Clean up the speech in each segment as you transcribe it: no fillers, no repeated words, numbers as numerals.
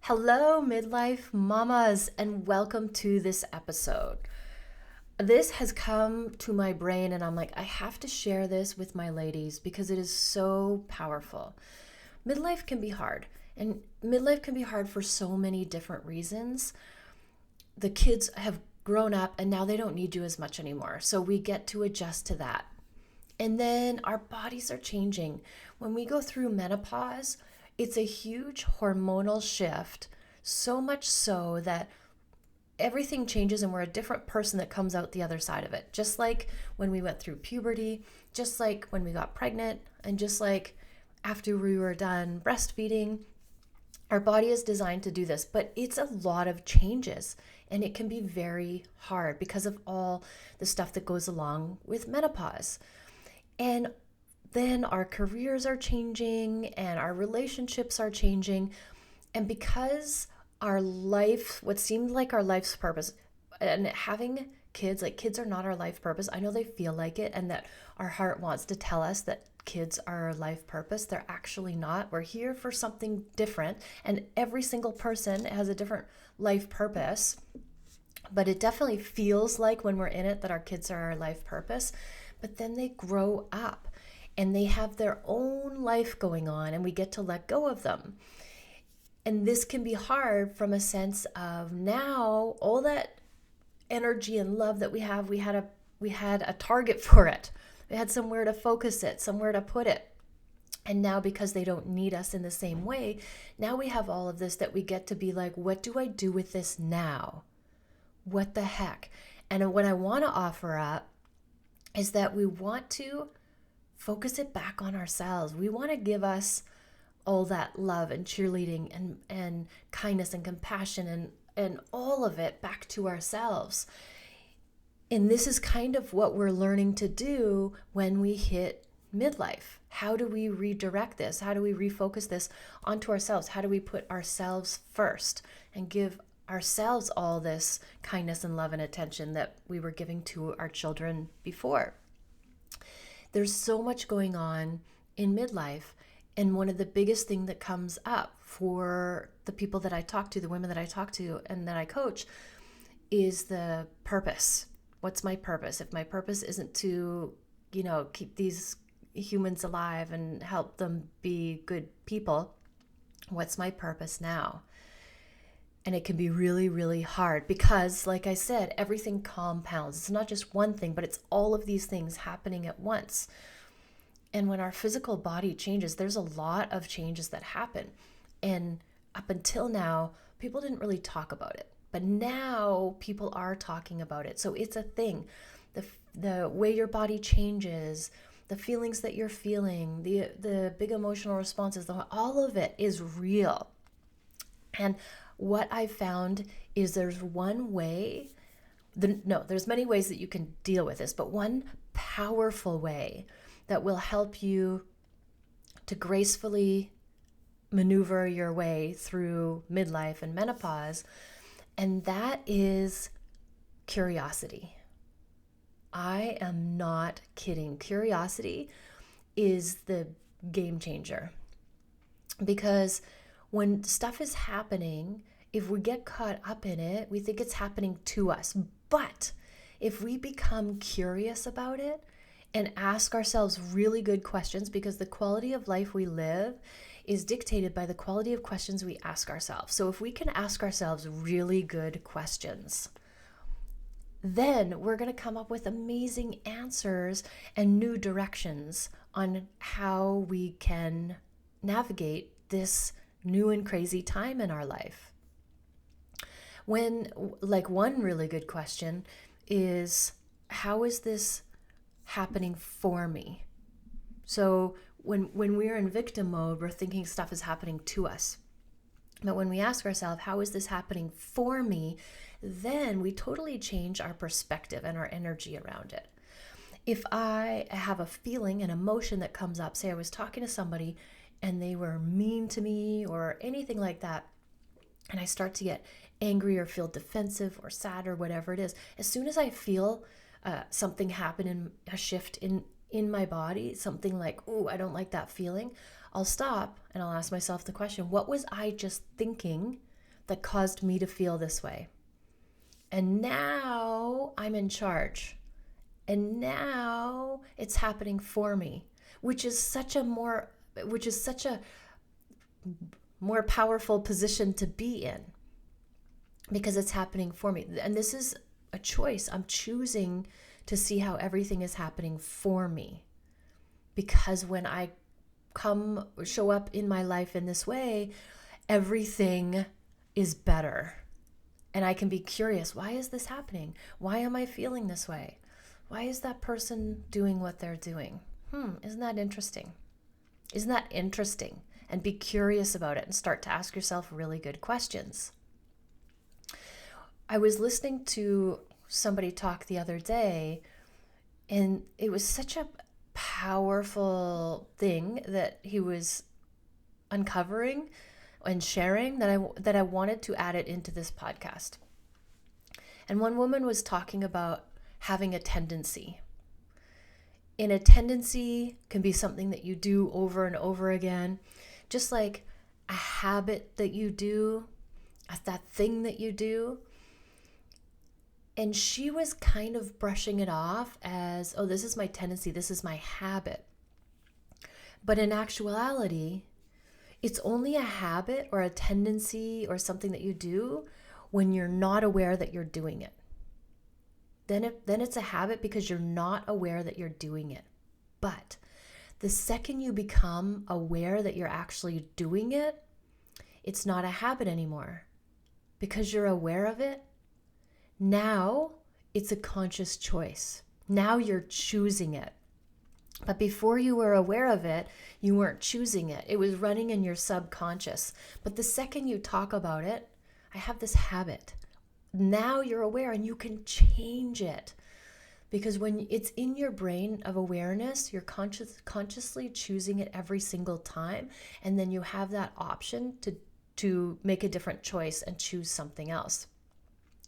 Hello, midlife mamas, and welcome to this episode. This has come to my brain, and I'm like, I have to share this with my ladies because it is so powerful. Midlife can be hard, and midlife can be hard for so many different reasons. The kids have grown up, and now they don't need you as much anymore, so we get to adjust to that. And then our bodies are changing. When we go through menopause, it's a huge hormonal shift, so much so that everything changes and we're a different person that comes out the other side of it. Just like when we went through puberty, just like when we got pregnant, and just like after we were done breastfeeding, our body is designed to do this, but it's a lot of changes and it can be very hard because of all the stuff that goes along with menopause. And then our careers are changing and our relationships are changing. And because our life, what seemed like our life's purpose, and having kids, like kids are not our life purpose. I know they feel like it and that our heart wants to tell us that kids are our life purpose. They're actually not. We're here for something different. And every single person has a different life purpose. But it definitely feels like when we're in it that our kids are our life purpose. But then they grow up and they have their own life going on and we get to let go of them. And this can be hard from a sense of now all that energy and love that we had a target for it. We had somewhere to focus it, somewhere to put it. And now because they don't need us in the same way, now we have all of this that we get to be like, what do I do with this now? What the heck? And what I want to offer up is that we want to focus it back on ourselves. We want to give us all that love and cheerleading and kindness and compassion and all of it back to ourselves. And this is kind of what we're learning to do when we hit midlife. How do we redirect this? How do we refocus this onto ourselves? How do we put ourselves first and give ourselves all this kindness and love and attention that we were giving to our children before? There's so much going on in midlife. And one of the biggest thing that comes up for the people that I talk to, the women that I talk to and that I coach, is the purpose. What's my purpose? If my purpose isn't to, keep these humans alive and help them be good people, what's my purpose now? And it can be really, really hard because, like I said, everything compounds. It's not just one thing, but it's all of these things happening at once. And when our physical body changes, there's a lot of changes that happen. And up until now, people didn't really talk about it. But now people are talking about it. So it's a thing. The way your body changes, the feelings that you're feeling, the big emotional responses, all of it is real. And what I found is there's one way, there's many ways that you can deal with this, but one powerful way that will help you to gracefully maneuver your way through midlife and menopause, and that is curiosity. I am not kidding. Curiosity is the game changer because when stuff is happening, if we get caught up in it, we think it's happening to us. But if we become curious about it and ask ourselves really good questions, because the quality of life we live is dictated by the quality of questions we ask ourselves. So if we can ask ourselves really good questions, then we're going to come up with amazing answers and new directions on how we can navigate this new and crazy time in our life. One really good question is, how is this happening for me? So when we're in victim mode, we're thinking stuff is happening to us. But when we ask ourselves, how is this happening for me? Then we totally change our perspective and our energy around it. If I have a feeling, an emotion that comes up, say I was talking to somebody and they were mean to me or anything like that, and I start to get angry or feel defensive or sad or whatever it is, as soon as I feel something happen in a shift in my body, something like, oh, I don't like that feeling, I'll stop and I'll ask myself the question, what was I just thinking that caused me to feel this way. And now I'm in charge. And now it's happening for me, which is such a more powerful position to be in, because it's happening for me. And this is a choice. I'm choosing to see how everything is happening for me. Because when I show up in my life in this way, everything is better. And I can be curious, why is this happening? Why am I feeling this way? Why is that person doing what they're doing? Isn't that interesting? Isn't that interesting? And be curious about it and start to ask yourself really good questions. I was listening to somebody talk the other day, and it was such a powerful thing that he was uncovering and sharing that I wanted to add it into this podcast. And one woman was talking about having a tendency. And a tendency can be something that you do over and over again, just like a habit that you do, that thing that you do. And she was kind of brushing it off as, oh, this is my tendency, this is my habit. But in actuality, it's only a habit or a tendency or something that you do when you're not aware that you're doing it. Then it's a habit because you're not aware that you're doing it. But the second you become aware that you're actually doing it, it's not a habit anymore. Because you're aware of it, now it's a conscious choice. Now you're choosing it. But before you were aware of it, you weren't choosing it. It was running in your subconscious. But the second you talk about it, I have this habit. Now you're aware and you can change it. Because when it's in your brain of awareness, you're consciously choosing it every single time. And then you have that option to make a different choice and choose something else.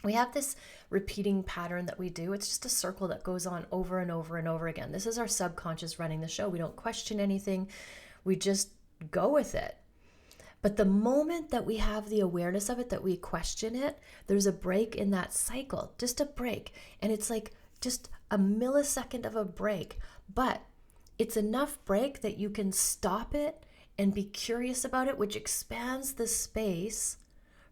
We have this repeating pattern that we do. It's just a circle that goes on over and over and over again. This is our subconscious running the show. We don't question anything. We just go with it. But the moment that we have the awareness of it, that we question it, there's a break in that cycle, just a break. And it's like just a millisecond of a break. But it's enough break that you can stop it and be curious about it, which expands the space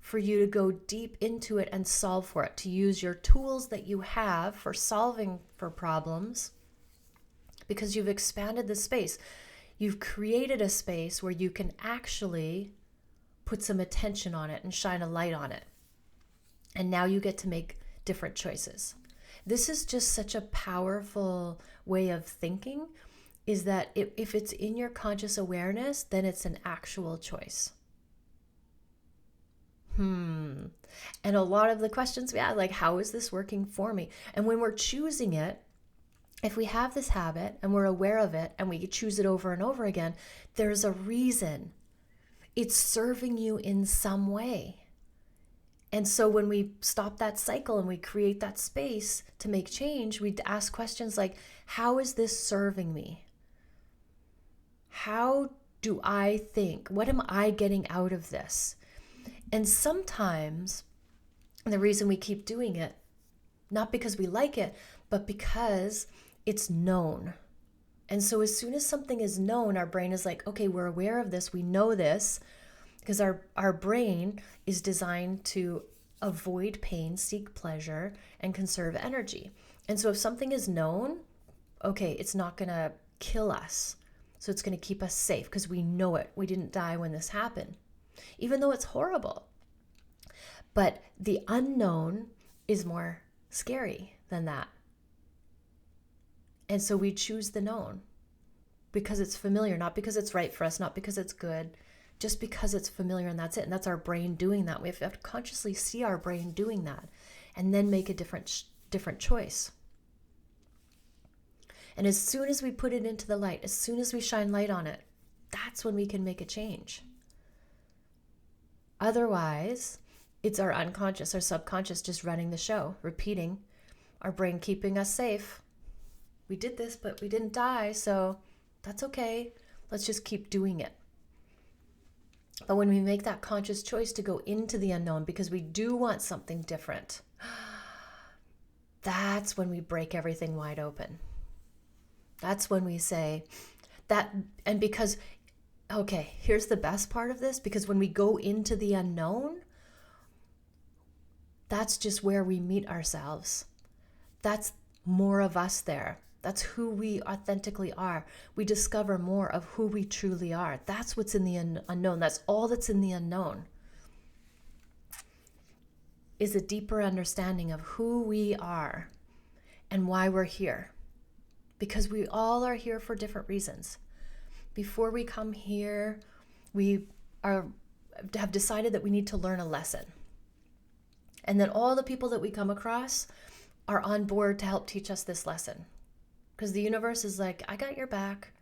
for you to go deep into it and solve for it, to use your tools that you have for solving for problems, because you've expanded the space. You've created a space where you can actually put some attention on it and shine a light on it. And now you get to make different choices. This is just such a powerful way of thinking, is that if it's in your conscious awareness, then it's an actual choice. And a lot of the questions we had, like, how is this working for me? And when we're choosing it, if we have this habit and we're aware of it and we choose it over and over again, there's a reason. It's serving you in some way. And so when we stop that cycle and we create that space to make change, we ask questions like, how is this serving me? How do I think? What am I getting out of this? And sometimes the reason we keep doing it, not because we like it, but because it's known. And so as soon as something is known, our brain is like, okay, we're aware of this, we know this, because our brain is designed to avoid pain, seek pleasure, and conserve energy. And so if something is known, okay, it's not going to kill us. So it's going to keep us safe because we know it. We didn't die when this happened, even though it's horrible. But the unknown is more scary than that. And so we choose the known because it's familiar, not because it's right for us, not because it's good, just because it's familiar, and that's it. And that's our brain doing that. We have to consciously see our brain doing that and then make a different choice. And as soon as we put it into the light, as soon as we shine light on it, that's when we can make a change. Otherwise, it's our unconscious, our subconscious just running the show, repeating, our brain keeping us safe. We did this, but we didn't die, so that's okay. Let's just keep doing it. But when we make that conscious choice to go into the unknown because we do want something different, that's when we break everything wide open. That's when we say that, and because, okay, here's the best part of this, because when we go into the unknown, that's just where we meet ourselves. That's more of us there. That's who we authentically are. We discover more of who we truly are. That's what's in the unknown. That's all that's in the unknown, is a deeper understanding of who we are and why we're here. Because we all are here for different reasons. Before we come here, we have decided that we need to learn a lesson. And then all the people that we come across are on board to help teach us this lesson. Because the universe is like, I got your back.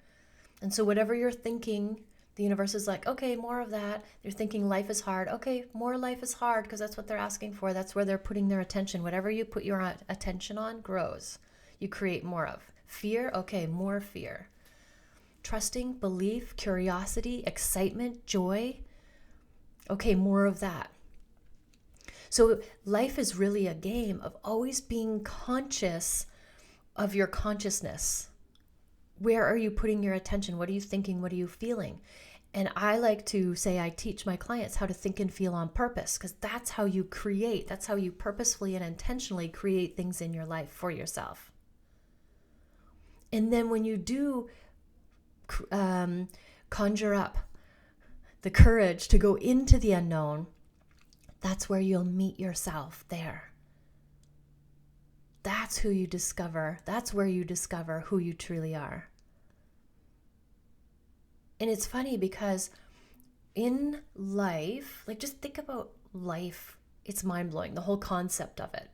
And so whatever you're thinking, the universe is like, okay, more of that. You're thinking life is hard. Okay, more life is hard, because that's what they're asking for. That's where they're putting their attention. Whatever you put your attention on grows. You create more of. Fear, okay, more fear. Trusting, belief, curiosity, excitement, joy, okay, more of that. So life is really a game of always being conscious of your consciousness. Where are you putting your attention? What are you thinking? What are you feeling? And I like to say I teach my clients how to think and feel on purpose, because that's how you create. That's how you purposefully and intentionally create things in your life for yourself. And then when you do conjure up the courage to go into the unknown, that's where you'll meet yourself there. That's who you discover. That's where you discover who you truly are. And it's funny because in life, like just think about life, it's mind-blowing, the whole concept of it.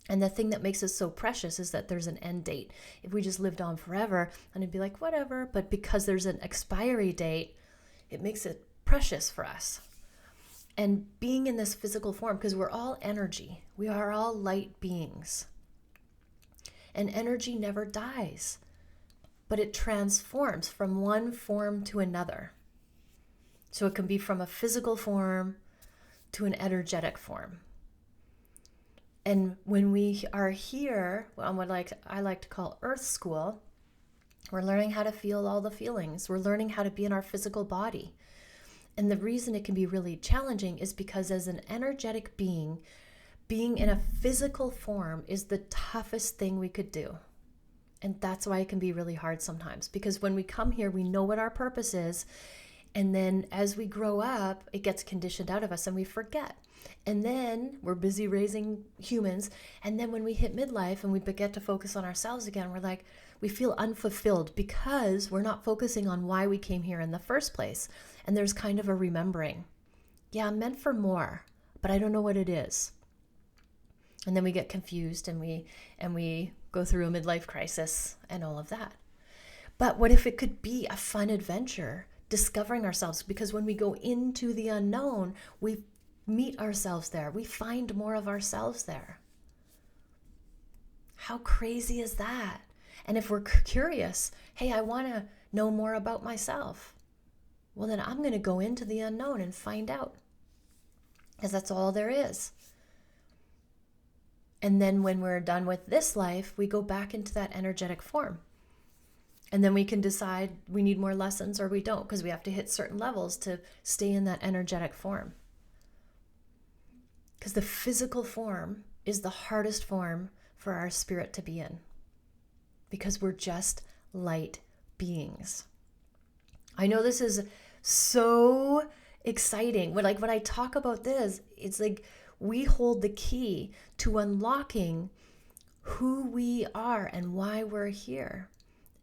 And the thing that makes it so precious is that there's an end date. If we just lived on forever, and it'd be like, whatever. But because there's an expiry date, it makes it precious for us. And being in this physical form, because we're all energy. We are all light beings. And energy never dies, but it transforms from one form to another. So it can be from a physical form to an energetic form. And when we are here on what I like to call Earth School, we're learning how to feel all the feelings. We're learning how to be in our physical body. And the reason it can be really challenging is because as an energetic being, being in a physical form is the toughest thing we could do. And that's why it can be really hard sometimes. Because when we come here, we know what our purpose is. And then as we grow up, it gets conditioned out of us and we forget. And then we're busy raising humans. And then when we hit midlife and we get to focus on ourselves again, we're like, we feel unfulfilled because we're not focusing on why we came here in the first place. And there's kind of a remembering. Yeah, I'm meant for more, but I don't know what it is. And then we get confused and we go through a midlife crisis and all of that. But what if it could be a fun adventure, discovering ourselves? Because when we go into the unknown, we meet ourselves there. We find more of ourselves there. How crazy is that? And if we're curious, hey, I want to know more about myself. Well, then I'm going to go into the unknown and find out. Because that's all there is. And then when we're done with this life, we go back into that energetic form. And then we can decide we need more lessons or we don't, because we have to hit certain levels to stay in that energetic form. Because the physical form is the hardest form for our spirit to be in. Because we're just light beings. I know this is so exciting. When I talk about this, it's like we hold the key to unlocking who we are and why we're here.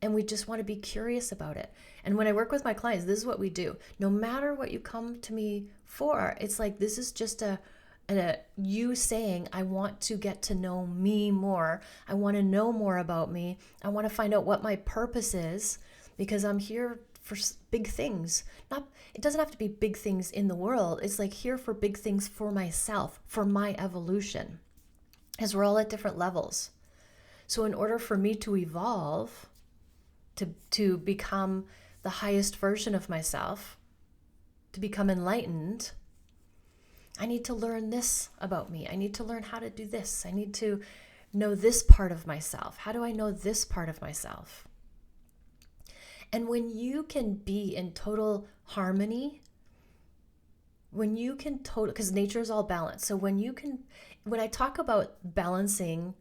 And we just want to be curious about it. And when I work with my clients, this is what we do. No matter what you come to me for, it's like this is just you saying, I want to get to know me more. I want to know more about me. I want to find out what my purpose is, because I'm here for big things. It doesn't have to be big things in the world. It's like here for big things for myself, for my evolution, as we're all at different levels. So in order for me to evolve, to become the highest version of myself, to become enlightened, I need to learn this about me. I need to learn how to do this. I need to know this part of myself. How do I know this part of myself? And when you can be in total harmony, when you can because nature is all balance. So when I talk about balancing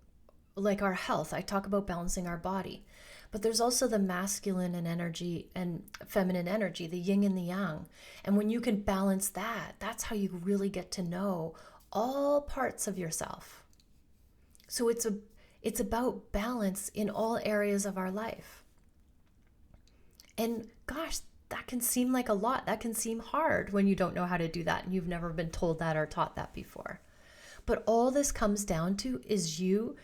like our health, I talk about balancing our body. But there's also the masculine and energy and feminine energy, the yin and the yang. And when you can balance that, that's how you really get to know all parts of yourself. So it's about balance in all areas of our life. And gosh, that can seem like a lot. That can seem hard when you don't know how to do that and you've never been told that or taught that before. But all this comes down to is you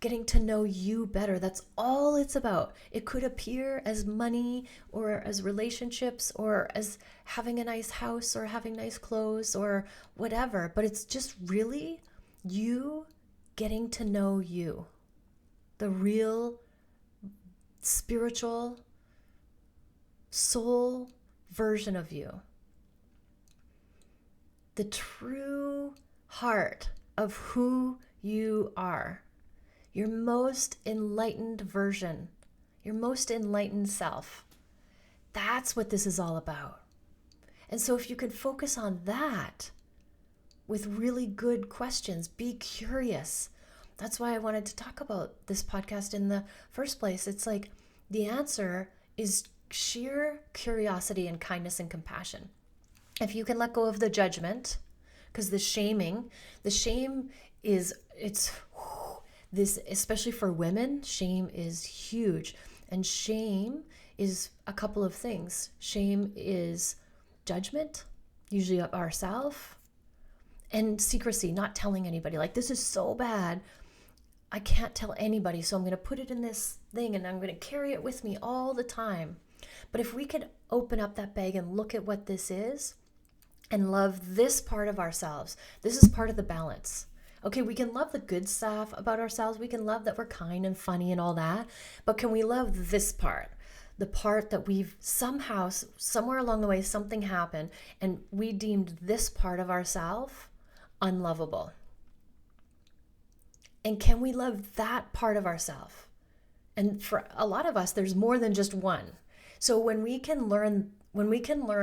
getting to know you better. That's all it's about. It could appear as money or as relationships or as having a nice house or having nice clothes or whatever. But it's just really you getting to know you, the real spiritual soul version of you, the true heart of who you are, your most enlightened version, your most enlightened self. That's what this is all about. And so if you can focus on that with really good questions, be curious. That's why I wanted to talk about this podcast in the first place. It's like the answer is sheer curiosity and kindness and compassion. If you can let go of the judgment, because the shame is, this, especially for women, shame is huge. And shame is a couple of things. Shame is judgment, usually of ourselves, and secrecy, not telling anybody. Like, this is so bad, I can't tell anybody, so I'm going to put it in this thing and I'm going to carry it with me all the time. But if we could open up that bag and look at what this is and love this part of ourselves, this is part of the balance. Okay, we can love the good stuff about ourselves. We can love that we're kind and funny and all that. But can we love this part? The part that we've somehow, somewhere along the way, something happened and we deemed this part of ourselves unlovable. And can we love that part of ourselves? And for a lot of us, there's more than just one. So when we can learn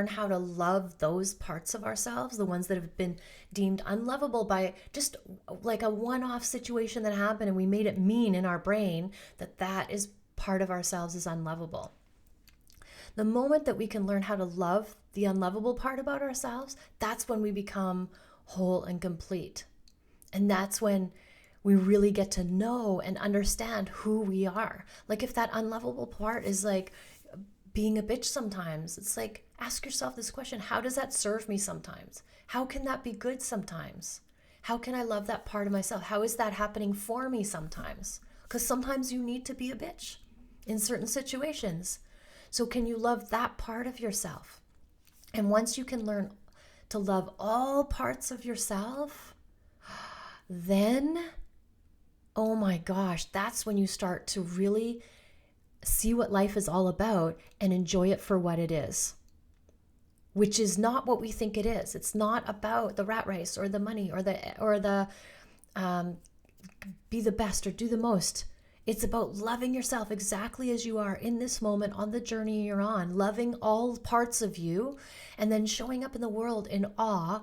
how to love those parts of ourselves, the ones that have been deemed unlovable by just like a one-off situation that happened and we made it mean in our brain that is part of ourselves is unlovable. The moment that we can learn how to love the unlovable part about ourselves, that's when we become whole and complete. And that's when we really get to know and understand who we are. Like if that unlovable part is like being a bitch sometimes, it's like, ask yourself this question: how does that serve me sometimes? How can that be good sometimes? How can I love that part of myself? How is that happening for me sometimes? Because sometimes you need to be a bitch in certain situations. So can you love that part of yourself? And once you can learn to love all parts of yourself, then, oh my gosh, that's when you start to really see what life is all about and enjoy it for what it is, which is not what we think it is. It's not about the rat race or the money or the be the best or do the most. It's about loving yourself exactly as you are in this moment on the journey you're on, loving all parts of you, and then showing up in the world in awe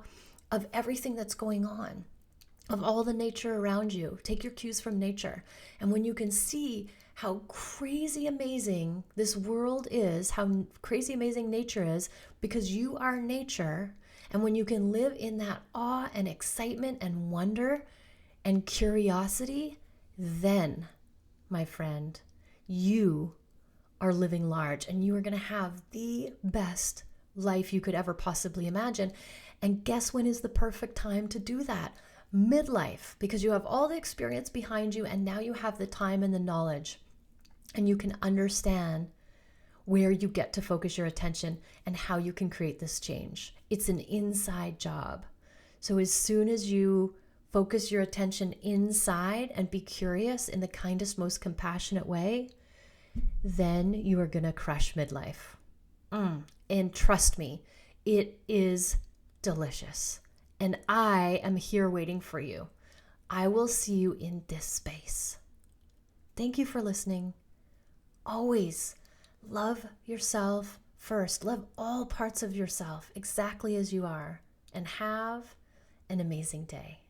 of everything that's going on, of all the nature around you. Take your cues from nature. And when you can see how crazy amazing this world is, how crazy amazing nature is, because you are nature, and when you can live in that awe and excitement and wonder and curiosity, then, my friend, you are living large and you are going to have the best life you could ever possibly imagine. And guess when is the perfect time to do that? Midlife, because you have all the experience behind you and now you have the time and the knowledge. And you can understand where you get to focus your attention and how you can create this change. It's an inside job. So as soon as you focus your attention inside and be curious in the kindest, most compassionate way, then you are going to crush midlife. And trust me, It is delicious. And I am here waiting for you. I will see you in this space. Thank you for listening. Always love yourself first. Love all parts of yourself exactly as you are. And have an amazing day.